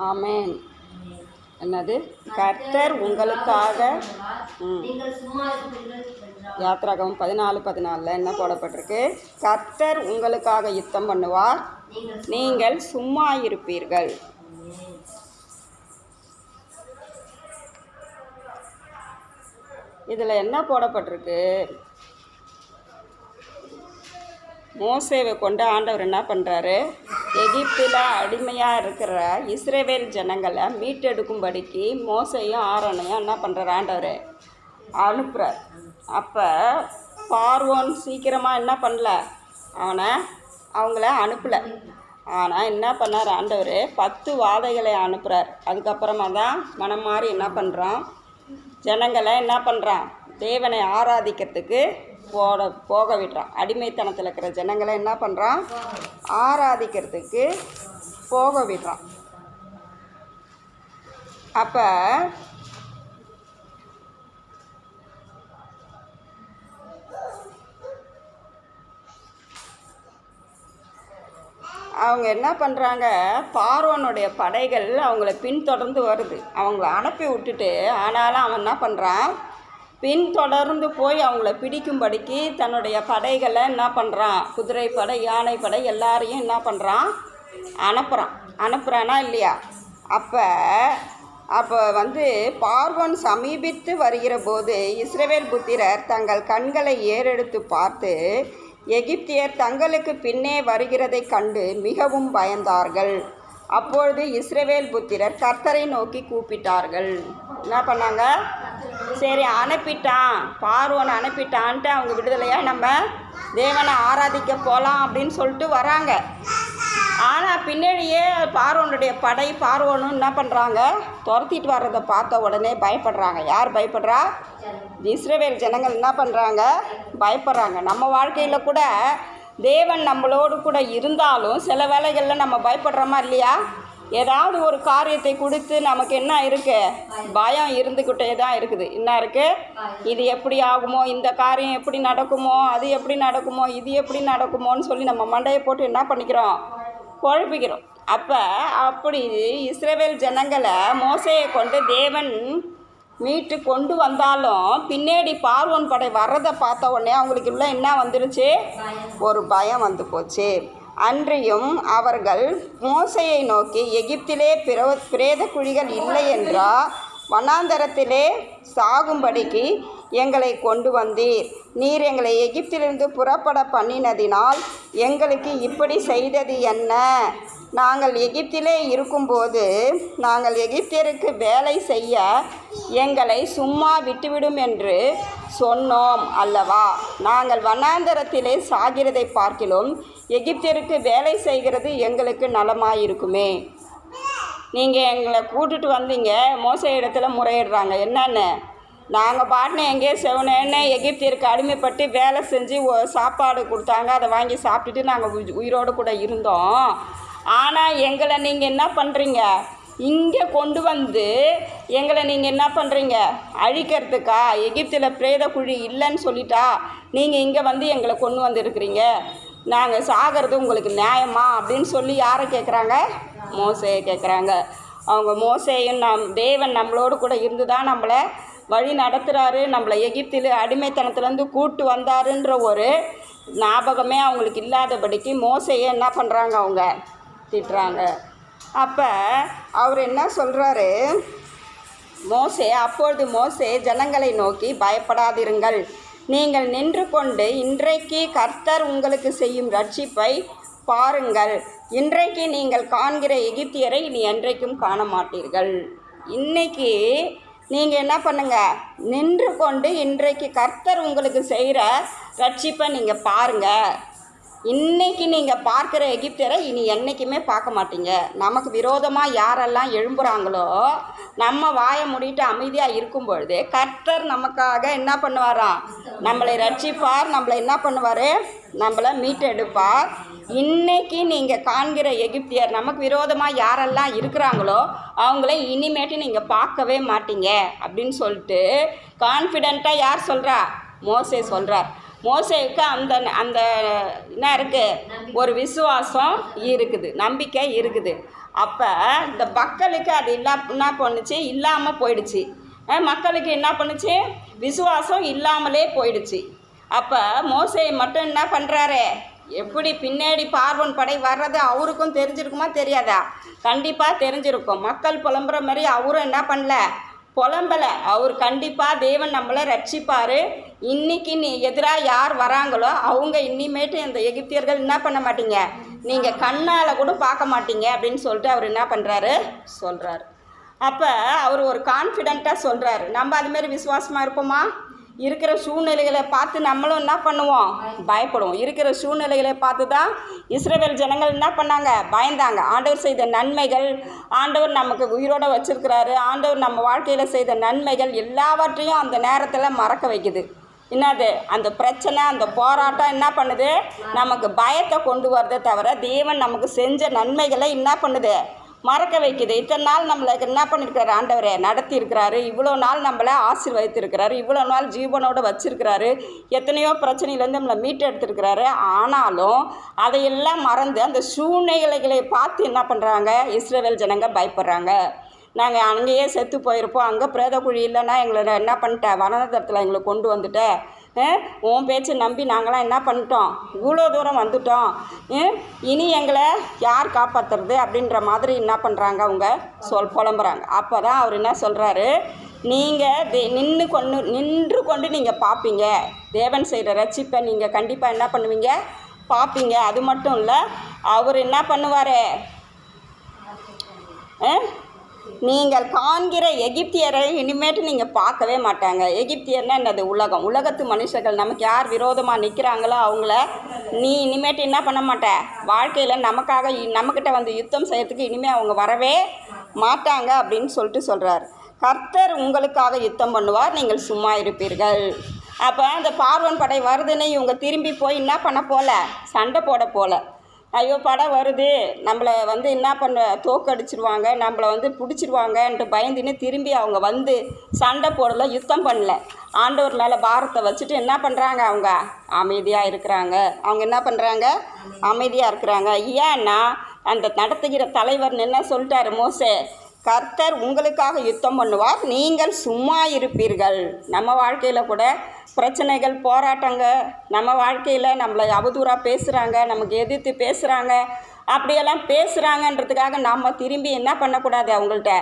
ஆமென். என்னது? கர்த்தர் உங்களுக்காக யாத்ராகமம் 14:14 என்ன போடப்பட்டிருக்கு? கர்த்தர் உங்களுக்காக யுத்தம் பண்ணுவார், நீங்கள் சும்மா இருப்பீர்கள். இதில் என்ன போடப்பட்டிருக்கு? மோசேவை கொண்டு ஆண்டவர் என்ன பண்ணுறாரு? எகிப்தில் அடிமையாக இருக்கிற இஸ்ரவேல் ஜனங்களை மீட்டெடுக்கும்படிக்கு மோசையும் ஆரோனையும் என்ன பண்ணுறாரு? ஆண்டவர் அனுப்புகிறார். அப்போ பார்வோன் சீக்கிரமாக என்ன பண்ணல, அவங்கள அனுப்பலை. ஆனால் என்ன பண்ணார்? ஆண்டவர் 10 வாதைகளை அனுப்புகிறார். அதுக்கப்புறமா தான் மனம் மாறி என்ன பண்ணுறான்? ஜனங்களை என்ன பண்ணுறான்? தேவனை ஆராதிக்கிறதுக்கு போக விடுறான். அடிமைத்தனத்தில் இருக்கிற ஜனங்களை என்ன பண்ணுறான்? ஆராதிக்கிறதுக்கு போக விடுறான். அப்போ அவங்க என்ன பண்ணுறாங்க? பார்வோனுடைய படைகள் அவங்கள பின்தொடர்ந்து வருது. அவங்கள அனுப்பி விட்டுட்டு, ஆனாலும் அவன் என்ன பண்ணுறான்? பின்தொடர்ந்து போய் அவங்கள பிடிக்கும்படிக்கு தன்னுடைய படைகளை என்ன பண்ணுறான்? குதிரைப்படை, யானைப்படை எல்லாரையும் என்ன பண்ணுறான்? அனுப்புகிறானா இல்லையா? அப்போ பார்வோன் சமீபித்து வருகிற போது இஸ்ரவேல் புத்திரர் தங்கள் கண்களை ஏறெடுத்து பார்த்து எகிப்தியர் தங்களுக்கு பின்னே வருகிறதை கண்டு மிகவும் பயந்தார்கள். அப்பொழுது இஸ்ரவேல் புத்திரர் கர்த்தரை நோக்கி கூப்பிட்டார்கள். என்ன பண்ணாங்க? சரி, அனுப்பிட்டான், பார்வோன் அனுப்பிட்டான்ட்டு அவங்க விடுதலையாக நம்ம தேவனை ஆராதிக்க போகலாம் அப்படின்னு சொல்லிட்டு வராங்க. ஆனால் பின்னாடியே பார்வோனுடைய படை பார்வோனும் என்ன பண்ணுறாங்க? துரத்திட்டு வர்றதை பார்த்த உடனே பயப்படுறாங்க. யார் பயப்படுறா? இஸ்ரவேல் ஜனங்கள் என்ன பண்ணுறாங்க? பயப்படுறாங்க. நம்ம வாழ்க்கையில் கூட தேவன் நம்மளோடு கூட இருந்தாலும் சில வேளைகளில் நம்ம பயப்படுறோமா இல்லையா? ஏதாவது ஒரு காரியத்தை கொடுத்து நமக்கு என்ன இருக்குது? பயம் இருந்துக்கிட்டே தான் இருக்குது. என்ன இருக்குது? இது எப்படி ஆகுமோ, இந்த காரியம் எப்படி நடக்குமோ, அது எப்படி நடக்குமோ, இது எப்படி நடக்குமோன்னு சொல்லி நம்ம மண்டையை போட்டு என்ன பண்ணிக்கிறோம்? குழப்பிக்கிறோம். அப்படி இஸ்ரவேல் ஜனங்களை மோசையை கொண்டு தேவன் மீட்டு கொண்டு வந்தாலும் பின்னாடி பார்வோன் படை வர்றதை பார்த்த உடனே அவங்களுக்கு உள்ள என்ன வந்துருச்சு? ஒரு பயம் வந்து போச்சு. அன்றியும் அவர்கள் மோசையை நோக்கி, எகிப்திலே பிரேத குழிகள் இல்லை என்றா வனாந்தரத்திலே சாகும்படிக்கு எங்களை கொண்டு வந்தீர். நீர் எங்களை எகிப்திலிருந்து புறப்பட பண்ணினதினால் எங்களுக்கு இப்படி செய்தது என்ன? நாங்கள் எகிப்திலே இருக்கும்போது நாங்கள் எகிப்தியருக்கு வேலை செய்ய எங்களை சும்மா விட்டுவிடும் என்று சொன்னோம் அல்லவா? நாங்கள் வனாந்தரத்திலே சாகிறதை பார்க்கிலும் எகிப்தியருக்கு வேலை செய்கிறது எங்களுக்கு நலமாயிருக்குமே. நீங்கள் எங்களை கூட்டுட்டு வந்தீங்க. மோசே இடத்துல முறையிடுறாங்க. என்னன்னு? நாங்கள் பாட்டின எங்கேயே செவனேன்னு எகிப்தியருக்கு அடிமைப்பட்டு வேலை செஞ்சு சாப்பாடு கொடுத்தாங்க, அதை வாங்கி சாப்பிட்டுட்டு நாங்கள் உயிரோடு கூட இருந்தோம். ஆனால் எங்களை நீங்கள் என்ன பண்ணுறீங்க? இங்கே கொண்டு வந்து எங்களை நீங்கள் என்ன பண்ணுறீங்க? அழிக்கிறதுக்கா? எகிப்தில் பிரேத குழி இல்லைன்னு சொல்லிட்டா நீங்கள் இங்கே எங்களை கொண்டு வந்துருக்கிறீங்க. நாங்கள் சாகிறது உங்களுக்கு நியாயமா அப்படின்னு சொல்லி யாரை கேட்குறாங்க? மோசையை கேட்குறாங்க. அவங்க மோசையும் தேவன் நம்மளோடு கூட இருந்து தான் நம்மளை வழி நடத்துகிறாரு, நம்மளை எகிப்தில் அடிமைத்தனத்துலேருந்து கூட்டு வந்தாருன்ற ஒரு ஞாபகமே அவங்களுக்கு இல்லாதபடிக்கு மோசையை என்ன பண்ணுறாங்க? அவங்க திட்டுறாங்க. அப்போ அவர் என்ன சொல்கிறாரு? அப்பொழுது மோசே ஜனங்களை நோக்கி, பயப்படாதிருங்கள், நீங்கள் நின்று கொண்டு இன்றைக்கு கர்த்தர் உங்களுக்கு செய்யும் ரட்சிப்பை பாருங்கள். இன்றைக்கு நீங்கள் காண்கிற எகிப்தியரை இனி என்றைக்கும் காண மாட்டீர்கள். இன்னைக்கு நீங்கள் என்ன பண்ணுங்கள்? நின்று கொண்டு இன்றைக்கு கர்த்தர் உங்களுக்கு செய்கிற ரட்சிப்பை நீங்கள் பாருங்கள். இன்றைக்கி நீங்கள் பார்க்குற எகிப்தியரை இனி என்றைக்குமே பார்க்க மாட்டீங்க. நமக்கு விரோதமாக யாரெல்லாம் எழும்புகிறாங்களோ நம்ம வாயை மூடிட்டு அமைதியாக இருக்கும் பொழுது கர்த்தர் நமக்காக என்ன பண்ணுவாராம்? நம்மளை ரட்சிப்பார். நம்மளை என்ன பண்ணுவார்? நம்மளை மீட்டெடுப்பார். இன்றைக்கி நீங்கள் காண்கிற எகிப்தியர், நமக்கு விரோதமாக யாரெல்லாம் இருக்கிறாங்களோ அவங்கள இனிமேட்டு நீங்கள் பார்க்கவே மாட்டீங்க அப்படின்னு சொல்லிட்டு கான்ஃபிடெண்ட்டாக யார் சொல்கிறா? மோசே சொல்கிறார். மோசேவுக்கு அந்த அந்த என்ன இருக்குது, ஒரு விசுவாசம் இருக்குது, நம்பிக்கை இருக்குது. அப்போ இந்த மக்களுக்கு அது என்ன பண்ணுச்சு, இல்லாமல் போயிடுச்சு. மக்களுக்கு என்ன பண்ணுச்சு, விசுவாசம் இல்லாமலே போயிடுச்சு. அப்போ மோசே மட்டும் என்ன பண்ணுறாரு, எப்படி பின்னாடி பார்வோன் படை வர்றது அவருக்கும் தெரிஞ்சிருக்குமா தெரியாதா? கண்டிப்பாக தெரிஞ்சிருக்கும். மக்கள் புலம்புற மாதிரி அவரும் என்ன பண்ணல, புலம்பலை. அவர் கண்டிப்பாக தேவன் நம்மளை ரட்சிப்பார். இன்றைக்கி எதிராக யார் வராங்களோ அவங்க இனிமேட்டு இந்த எகிப்தியர்கள் என்ன பண்ண மாட்டீங்க, நீங்கள் கண்ணால் கூட பார்க்க மாட்டீங்க அப்படின்னு சொல்லிட்டு அவர் என்ன பண்ணுறாரு, சொல்கிறார். அப்போ அவர் ஒரு கான்ஃபிடெண்ட்டாக சொல்கிறாரு. நம்ம அதுமாரி விசுவாசமாக இருப்போமா? இருக்கிற சூழ்நிலைகளை பார்த்து நம்மளும் என்ன பண்ணுவோம், பயப்படுவோம். இருக்கிற சூழ்நிலைகளை பார்த்து தான் இஸ்ரவேல் ஜனங்கள் என்ன பண்ணாங்க, பயந்தாங்க. ஆண்டவர் செய்த நன்மைகள், ஆண்டவர் நமக்கு உயிரோடு வச்சுருக்கிறாரு, ஆண்டவர் நம்ம வாழ்க்கையில் செய்த நன்மைகள் எல்லாவற்றையும் அந்த நேரத்தில் மறக்க வைக்குது. என்னது, அந்த பிரச்சனை, அந்த போராட்டம் என்ன பண்ணுது, நமக்கு பயத்தை கொண்டு வரதே தவிர தேவன் நமக்கு செஞ்ச நன்மைகளை என்ன பண்ணுது, மறக்க வைக்குது. இத்தனை நாள் நம்மளுக்கு என்ன பண்ணியிருக்கிறாரு, ஆண்டவரே நடத்தி இருக்கிறாரு, இவ்வளோ நாள் நம்மளை ஆசீர்வதித்திருக்கிறாரு, இவ்வளோ நாள் ஜீவனோடு வச்சுருக்கிறாரு, எத்தனையோ பிரச்சனையிலேருந்து நம்மளை மீட்டு எடுத்துருக்கிறாரு. ஆனாலும் அதையெல்லாம் மறந்து அந்த சூழ்நிலைகளை பார்த்து என்ன பண்ணுறாங்க, இஸ்ரவேல் ஜனங்க பயப்படுறாங்க. நாங்கள் அங்கேயே செத்து போயிருப்போம், அங்கே பிரேத குழி இல்லைன்னா எங்களை என்ன பண்ணிட்டேன், வனதரத்தில் எங்களை கொண்டு வந்துட்டேன், உன் பேச்சு நம்பி நாங்களாம் என்ன பண்ணிட்டோம், இவ்வளோ தூரம் வந்துட்டோம், இனி எங்களை யார் காப்பாற்றுறது அப்படின்ற மாதிரி என்ன பண்ணுறாங்க, அவங்க புலம்புறாங்க. அப்போ தான் அவர் என்ன சொல்கிறாரு, நீங்கள் நின்று கொண்டு நீங்கள் பார்ப்பீங்க, தேவன் செய்கிற ரட்சிப்பை நீங்கள் கண்டிப்பாக என்ன பண்ணுவீங்க, பார்ப்பீங்க. அது மட்டும் இல்லை, அவர் என்ன பண்ணுவார், நீங்கள் காண்கிற எகிப்தியரை இனிமேட்டு நீங்கள் பார்க்கவே மாட்டாங்க. எகிப்தியர்னா என்னது, உலகம், உலகத்து மனுஷர்கள். நமக்கு யார் விரோதமாக நிற்கிறாங்களோ அவங்கள நீ இனிமேட்டு என்ன பண்ண மாட்ட, வாழ்க்கையில் நமக்காக நம்மக்கிட்ட வந்து யுத்தம் செய்யறதுக்கு இனிமேல் அவங்க வரவே மாட்டாங்க அப்படின்னு சொல்லிட்டு சொல்கிறார். கர்த்தர் உங்களுக்காக யுத்தம் பண்ணுவார், நீங்கள் சும்மா இருப்பீர்கள். அப்போ அந்த பார்வோன் படை வருதுன்னு இவங்க திரும்பி போய் என்ன பண்ண போல, சண்டை போட போல. ஐயோ படம் வருது, நம்மளை வந்து என்ன பண்ண தோக்கடிச்சிருவாங்க, நம்மளை பிடிச்சிருவாங்கன்ட்டு பயந்துன்னு திரும்பி அவங்க வந்து சண்டை போடலை, யுத்தம் பண்ணல. ஆண்டவர் மேலே பாரத்தை வச்சுட்டு என்ன பண்ணுறாங்க, அவங்க அமைதியாக இருக்கிறாங்க. அவங்க என்ன பண்ணுறாங்க, அமைதியாக இருக்கிறாங்க. ஏன்னா அந்த நடத்துகிற தலைவர் என்ன சொல்லிட்டாரு, மோசே, கர்த்தர் உங்களுக்காக யுத்தம் பண்ணுவார், நீங்கள் சும்மா இருப்பீர்கள். நம்ம வாழ்க்கையில் கூட பிரச்சனைகள், போராட்டங்க, நம்ம வாழ்க்கையில் நம்மளை அவதூறாக பேசுகிறாங்க, நமக்கு எதிர்த்து பேசுகிறாங்க, அப்படியெல்லாம் பேசுகிறாங்கன்றதுக்காக நம்ம திரும்பி என்ன பண்ணக்கூடாது, அவங்கள்ட்ட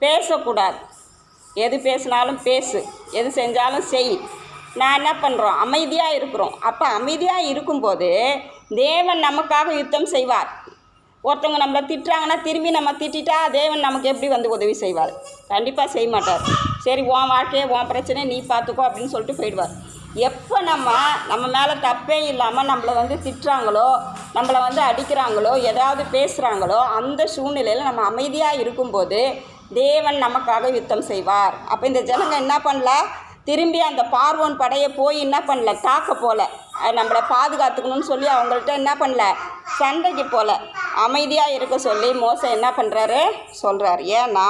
பேசக்கூடாது. எது பேசினாலும் பேசு, எது செஞ்சாலும் செய். நான் என்ன பண்ணுறோம், அமைதியாக இருக்கிறோம். அப்போ அமைதியாக இருக்கும்போது தேவன் நமக்காக யுத்தம் செய்வார். ஒருத்தவங்க நம்மளை திட்டுறாங்கன்னா திரும்பி நம்ம திட்டா தேவன் நமக்கு எப்படி வந்து உதவி செய்வார்? கண்டிப்பாக செய்ய மாட்டார். சரி, உன் வாழ்க்கையை உன் பிரச்சனை நீ பார்த்துக்கோ அப்படின்னு சொல்லிட்டு போயிடுவார். எப்போ நம்ம மேலே தப்பே இல்லாமல் நம்மளை திட்டுறாங்களோ, நம்மளை அடிக்கிறாங்களோ, ஏதாவது பேசுகிறாங்களோ, அந்த சூழ்நிலையில் நம்ம அமைதியாக இருக்கும்போது தேவன் நமக்காக யுத்தம் செய்வார். அப்போ இந்த ஜனங்க என்ன பண்ணல, திரும்பி அந்த பார்வோன் படையை போய் என்ன பண்ணல, தாக்க போல, நம்மளை பாதுகாத்துக்கணும்னு சொல்லி அவங்கள்ட்ட என்ன பண்ணல, சண்டைக்கு போல, அமைதியாக இருக்க சொல்லி மோசே என்ன பண்ணுறாரு, சொல்கிறார். ஏன்னா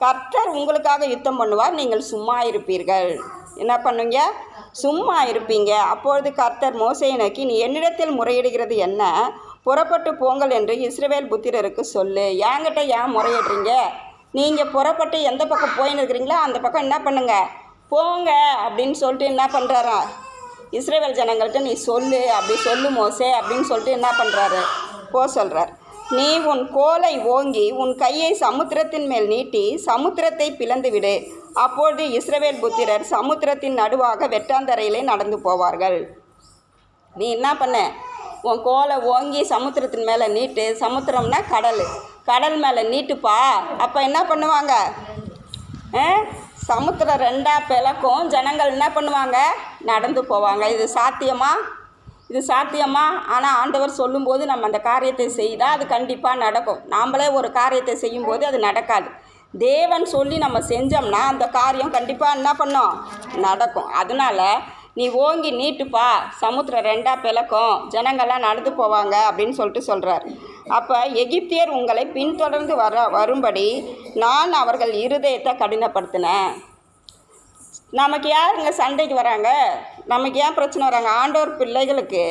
கர்த்தர் உங்களுக்காக யுத்தம் பண்ணுவார், நீங்கள் சும்மா இருப்பீர்கள். என்ன பண்ணுவீங்க, சும்மா இருப்பீங்க. அப்பொழுது கர்த்தர் மோசேயை நோக்கி, நீ என்னிடத்தில் முறையிடுகிறது என்ன, புறப்பட்டு போங்கள் என்று இஸ்ரவேல் புத்திரருக்கு சொல்லு. என்கிட்ட ஏன் முறையிடுறீங்க? நீங்கள் புறப்பட்டு எந்த பக்கம் போயின்னு இருக்கிறீங்களோ அந்த பக்கம் என்ன பண்ணுங்க, போங்க அப்படின்னு சொல்லிட்டு என்ன பண்ணுறாரா, இஸ்ரவேல் ஜனங்கள்கிட்ட நீ சொல்லு, அப்படி சொல்லு மோசே அப்படின்னு சொல்லிட்டு என்ன பண்ணுறாரு, சொல்கிறார். நீ உன் கோலை ஓங்கி உன் கையை சமுத்திரத்தின் மேல் நீட்டி சமுத்திரத்தை பிளந்து விடு. அப்பொழுது இஸ்ரவேல் புத்திரர் சமுத்திரத்தின் நடுவாக வெட்டாந்தரையிலே நடந்து போவார்கள். நீ என்ன பண்ண, உன் கோலை ஓங்கி சமுத்திரத்தின் மேலே நீட்டு, சமுத்திரம்னா கடல் மேலே நீட்டுப்பா. அப்போ என்ன பண்ணுவாங்க, சமுத்திரம் ரெண்டாக பிளக்கும், ஜனங்கள் என்ன பண்ணுவாங்க, நடந்து போவாங்க. இது சாத்தியமா? ஆனால் ஆண்டவர் சொல்லும்போது நம்ம அந்த காரியத்தை செய்தால் அது கண்டிப்பாக நடக்கும். நாம்ளே ஒரு காரியத்தை செய்யும்போது அது நடக்காது. தேவன் சொல்லி நம்ம செஞ்சோம்னா அந்த காரியம் கண்டிப்பாக என்ன பண்ணோம், நடக்கும். அதனால் நீ ஓங்கி நீட்டுப்பா, சமுத்திரம் ரெண்டாக பிளக்கும், ஜனங்கள்லாம் நடந்து போவாங்க அப்படின்னு சொல்லிட்டு சொல்கிறார். அப்போ எகிப்தியர் உங்களை பின்தொடர்ந்து வரும்படி நான் அவர்கள் இருதயத்தை கடினப்படுத்தினேன். நமக்கு யாருங்க சண்டைக்கு வராங்க? நமக்கு ஏன் பிரச்சனை வராங்க? ஆண்டவர் பிள்ளைகளுக்கு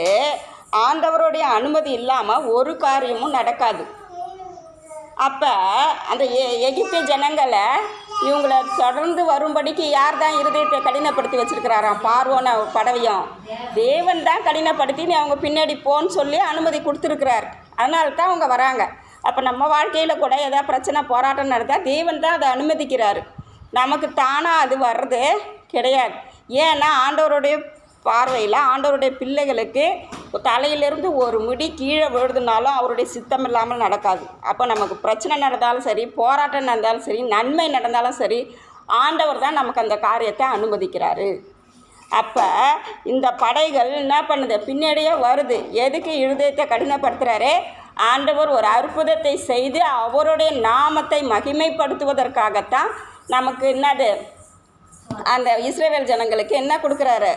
ஆண்டவருடைய அனுமதி இல்லாமல் ஒரு காரியமும் நடக்காது. அப்போ அந்த எகிப்திய ஜனங்களை இவங்களை தொடர்ந்து வரும்படிக்கு யார் தான் இருதயத்தை கடினப்படுத்தி வச்சுருக்கிறாராம்? பார்வோன படவையும் தேவன் தான் கடினப்படுத்தி நீ அவங்க பின்னாடி போன்னு சொல்லி அனுமதி கொடுத்துருக்கிறார். அதனால தான் அவங்க வராங்க. அப்போ நம்ம வாழ்க்கையில் கூட ஏதாவது பிரச்சனை போராட்டம் நடந்தால் தேவன் தான் அதை அனுமதிக்கிறார். நமக்கு தானாக அது வர்றது கிடையாது. ஏன்னா ஆண்டவருடைய பார்வையில் ஆண்டவருடைய பிள்ளைகளுக்கு தலையிலிருந்து ஒரு முடி கீழே விழுதுனாலும் அவருடைய சித்தம் இல்லாமல் நடக்காது. அப்போ நமக்கு பிரச்சனை நடந்தாலும் சரி, போராட்டம் நடந்தாலும் சரி, நன்மை நடந்தாலும் சரி, ஆண்டவர் தான் நமக்கு அந்த காரியத்தை அனுமதிக்கிறாரு. அப்போ இந்த படைகள் என்ன பண்ணுது? பின்னாடியே வருது. எதுக்கு இருதயத்தை கடினப்படுத்துகிறாரு? ஆண்டவர் ஒரு அற்புதத்தை செய்து அவருடைய நாமத்தை மகிமைப்படுத்துவதற்காகத்தான் நமக்கு என்னது அந்த இஸ்ரவேல் ஜனங்களுக்கு என்ன கொடுக்குறாரு?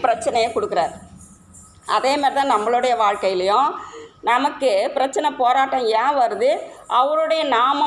பிரச்சனையை கொடுக்குறாரு. அதே மாதிரி தான் நம்மளுடைய வாழ்க்கையிலையும் நமக்கு பிரச்சனை போராட்டம் ஏன் வருது? அவருடைய நாமம்